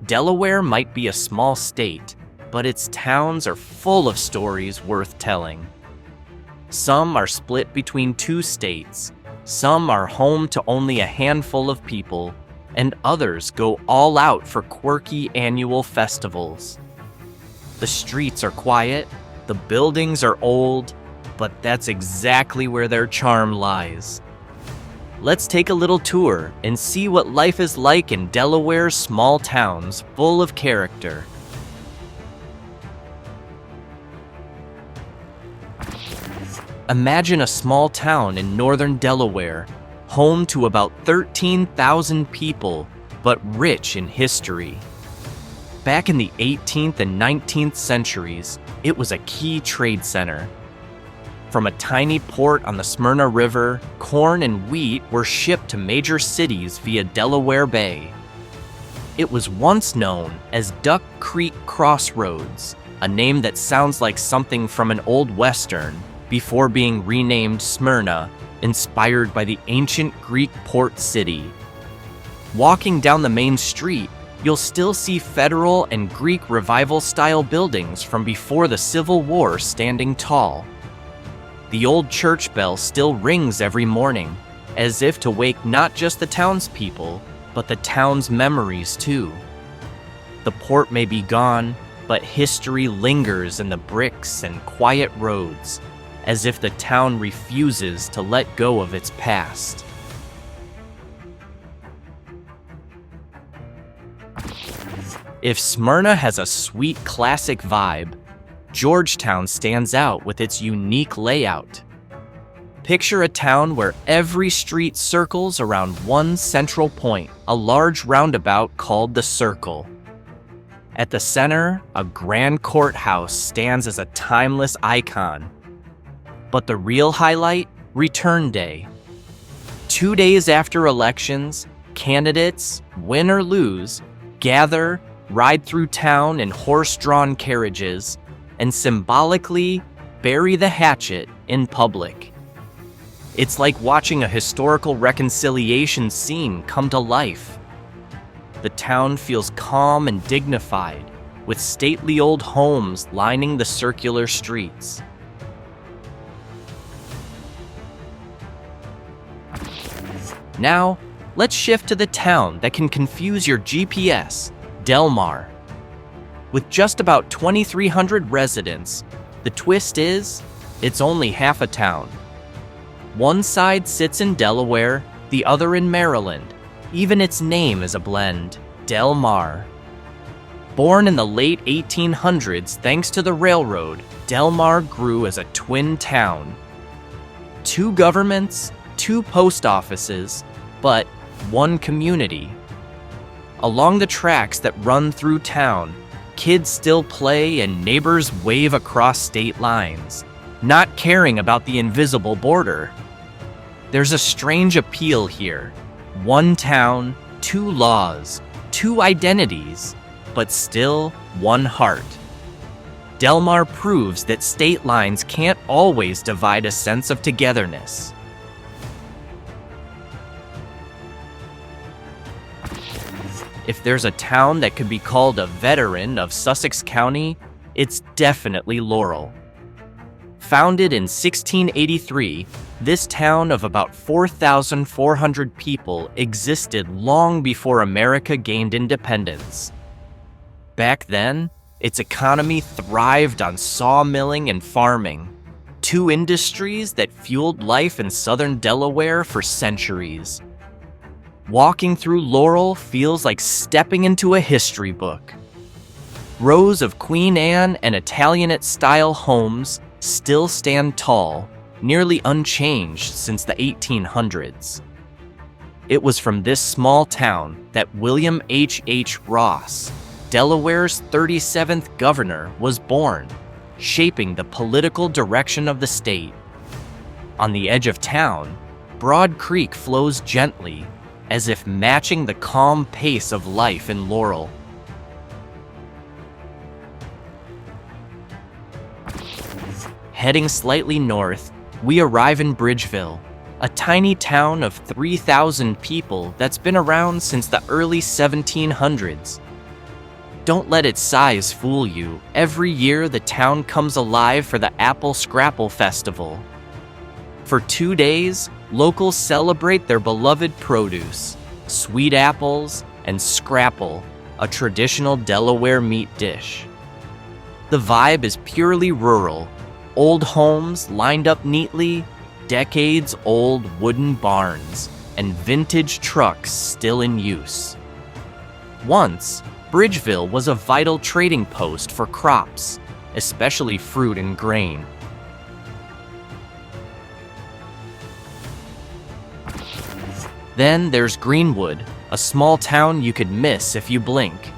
Delaware might be a small state, but its towns are full of stories worth telling. Some are split between two states, some are home to only a handful of people, and others go all out for quirky annual festivals. The streets are quiet, the buildings are old, but that's exactly where their charm lies. Let's take a little tour and see what life is like in Delaware's small towns full of character. Imagine a small town in northern Delaware, home to about 13,000 people, but rich in history. Back in the 18th and 19th centuries, it was a key trade center. From a tiny port on the Smyrna River, corn and wheat were shipped to major cities via Delaware Bay. It was once known as Duck Creek Crossroads, a name that sounds like something from an old western, before being renamed Smyrna, inspired by the ancient Greek port city. Walking down the main street, you'll still see Federal and Greek Revival-style buildings from before the Civil War standing tall. The old church bell still rings every morning, as if to wake not just the townspeople, but the town's memories too. The port may be gone, but history lingers in the bricks and quiet roads, as if the town refuses to let go of its past. If Smyrna has a sweet classic vibe, Georgetown stands out with its unique layout. Picture a town where every street circles around one central point, a large roundabout called the Circle. At the center, a grand courthouse stands as a timeless icon. But the real highlight? Return Day. 2 days after elections, candidates, win or lose, gather, ride through town in horse-drawn carriages, and symbolically bury the hatchet in public. It's like watching a historical reconciliation scene come to life. The town feels calm and dignified, with stately old homes lining the circular streets. Now, let's shift to the town that can confuse your GPS, Delmar. With just about 2,300 residents, the twist is, it's only half a town. One side sits in Delaware, the other in Maryland. Even its name is a blend, Delmar. Born in the late 1800s thanks to the railroad, Delmar grew as a twin town. 2 governments, 2 post offices, but one community. Along the tracks that run through town, kids still play and neighbors wave across state lines, not caring about the invisible border. There's a strange appeal here. One town, 2 laws, 2 identities, but still one heart. Delmar proves that state lines can't always divide a sense of togetherness. If there's a town that could be called a veteran of Sussex County, it's definitely Laurel. Founded in 1683, this town of about 4,400 people existed long before America gained independence. Back then, its economy thrived on sawmilling and farming, 2 industries that fueled life in southern Delaware for centuries. Walking through Laurel feels like stepping into a history book. Rows of Queen Anne and Italianate-style homes still stand tall, nearly unchanged since the 1800s. It was from this small town that William H. Ross, Delaware's 37th governor, was born, shaping the political direction of the state. On the edge of town, Broad Creek flows gently, as if matching the calm pace of life in Laurel. Heading slightly north, we arrive in Bridgeville, a tiny town of 3,000 people that's been around since the early 1700s. don't let its size fool you. Every year, the town comes alive for the Apple Scrapple Festival. For 2 days, locals celebrate their beloved produce, sweet apples and scrapple, a traditional Delaware meat dish. The vibe is purely rural, old homes lined up neatly, decades-old wooden barns, and vintage trucks still in use. Once, Bridgeville was a vital trading post for crops, especially fruit and grain. Then there's Greenwood, a small town you could miss if you blink.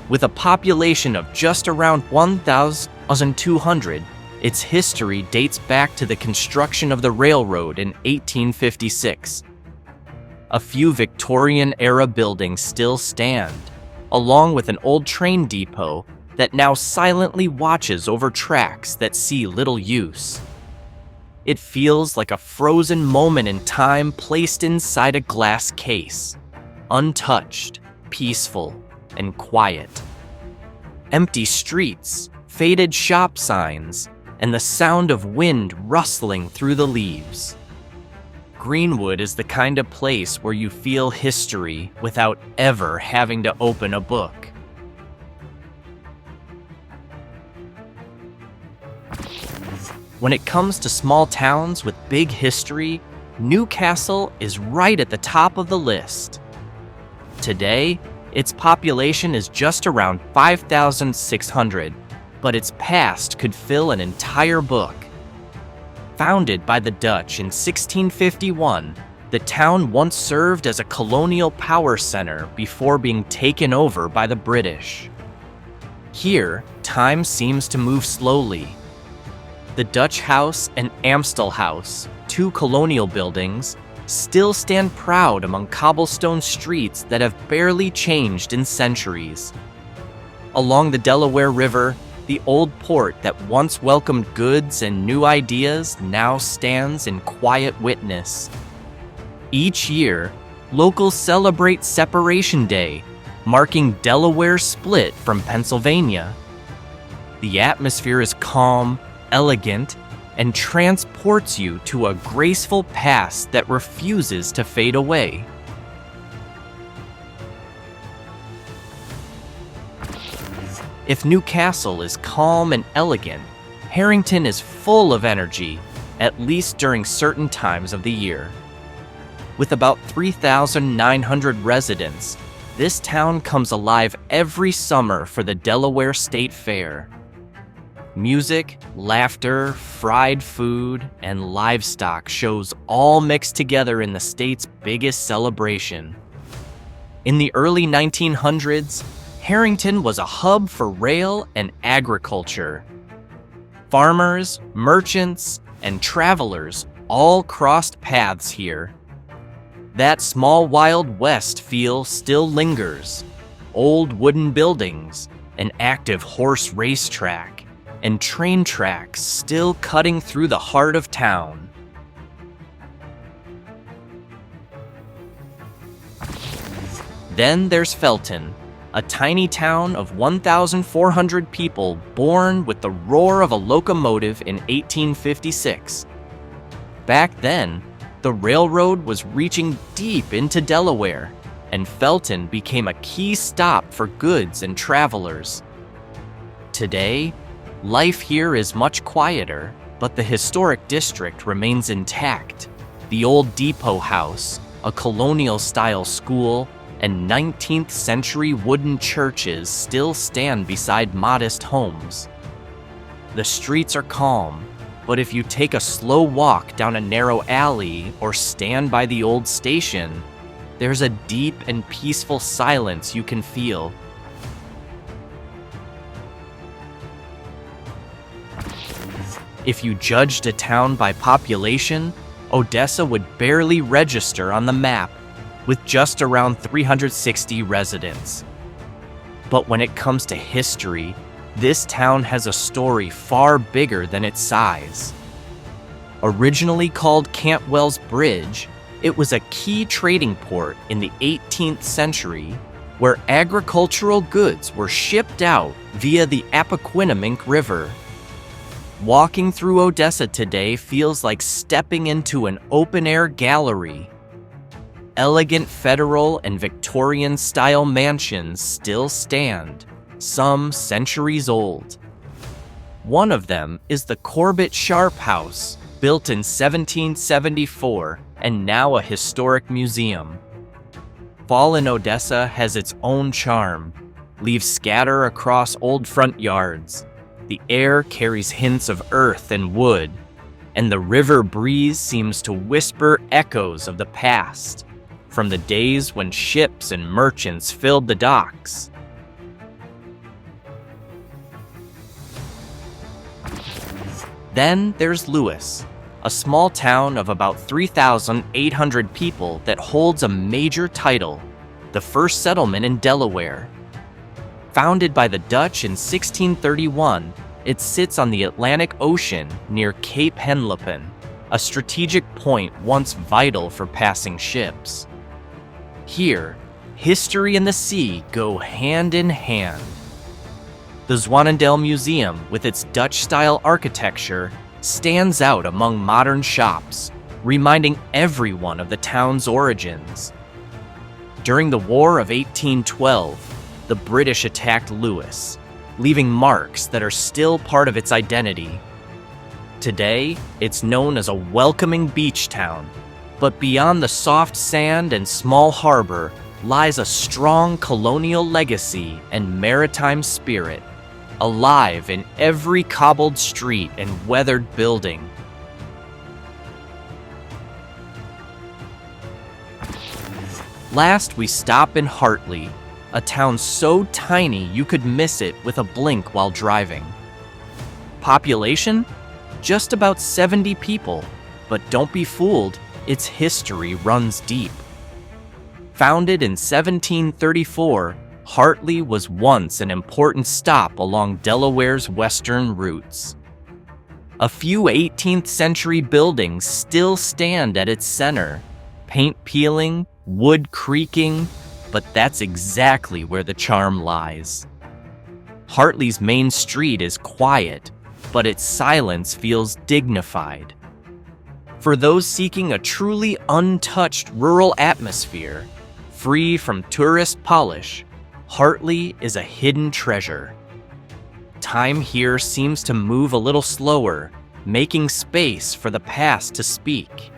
With a population of just around 1,200, its history dates back to the construction of the railroad in 1856. A few Victorian-era buildings still stand, along with an old train depot that now silently watches over tracks that see little use. It feels like a frozen moment in time placed inside a glass case, untouched, peaceful, and quiet. Empty streets, faded shop signs, and the sound of wind rustling through the leaves. Greenwood is the kind of place where you feel history without ever having to open a book. When it comes to small towns with big history, Newcastle is right at the top of the list. Today, its population is just around 5,600, but its past could fill an entire book. Founded by the Dutch in 1651, the town once served as a colonial power center before being taken over by the British. Here, time seems to move slowly. The Dutch House and Amstel House, two colonial buildings, still stand proud among cobblestone streets that have barely changed in centuries. Along the Delaware River, the old port that once welcomed goods and new ideas now stands in quiet witness. Each year, locals celebrate Separation Day, marking Delaware's split from Pennsylvania. The atmosphere is calm, elegant, and transports you to a graceful past that refuses to fade away. If Newcastle is calm and elegant, Harrington is full of energy, at least during certain times of the year. With about 3,900 residents, this town comes alive every summer for the Delaware State Fair. Music, laughter, fried food, and livestock shows all mixed together in the state's biggest celebration. In the early 1900s, Harrington was a hub for rail and agriculture. Farmers, merchants, and travelers all crossed paths here. That small Wild West feel still lingers. Old wooden buildings, an active horse racetrack, and train tracks still cutting through the heart of town. Then there's Felton, a tiny town of 1,400 people born with the roar of a locomotive in 1856. Back then, the railroad was reaching deep into Delaware, and Felton became a key stop for goods and travelers. Today, life here is much quieter, but the historic district remains intact. The old depot house, a colonial-style school, and 19th century wooden churches still stand beside modest homes. The streets are calm, but if you take a slow walk down a narrow alley or stand by the old station, there's a deep and peaceful silence you can feel. If you judged a town by population, Odessa would barely register on the map, with just around 360 residents. But when it comes to history, this town has a story far bigger than its size. Originally called Cantwell's Bridge, it was a key trading port in the 18th century, where agricultural goods were shipped out via the Appoquinimink River. Walking through Odessa today feels like stepping into an open-air gallery. Elegant Federal and Victorian-style mansions still stand, some centuries old. One of them is the Corbett Sharp House, built in 1774 and now a historic museum. Fall in Odessa has its own charm. Leaves scatter across old front yards. The air carries hints of earth and wood, and the river breeze seems to whisper echoes of the past, from the days when ships and merchants filled the docks. Then there's Lewes, a small town of about 3,800 people that holds a major title, the first settlement in Delaware. Founded by the Dutch in 1631, it sits on the Atlantic Ocean near Cape Henlopen, a strategic point once vital for passing ships. Here, history and the sea go hand in hand. The Zwanendale Museum, with its Dutch-style architecture, stands out among modern shops, reminding everyone of the town's origins. During the War of 1812, the British attacked Lewes, leaving marks that are still part of its identity. Today, it's known as a welcoming beach town, but beyond the soft sand and small harbor lies a strong colonial legacy and maritime spirit, alive in every cobbled street and weathered building. Last, we stop in Hartly, a town so tiny you could miss it with a blink while driving. Population? Just about 70 people, but don't be fooled, its history runs deep. Founded in 1734, Hartly was once an important stop along Delaware's western routes. A few 18th century buildings still stand at its center, paint peeling, wood creaking, but that's exactly where the charm lies. Hartly's main street is quiet, but its silence feels dignified. For those seeking a truly untouched rural atmosphere, free from tourist polish, Hartly is a hidden treasure. Time here seems to move a little slower, making space for the past to speak.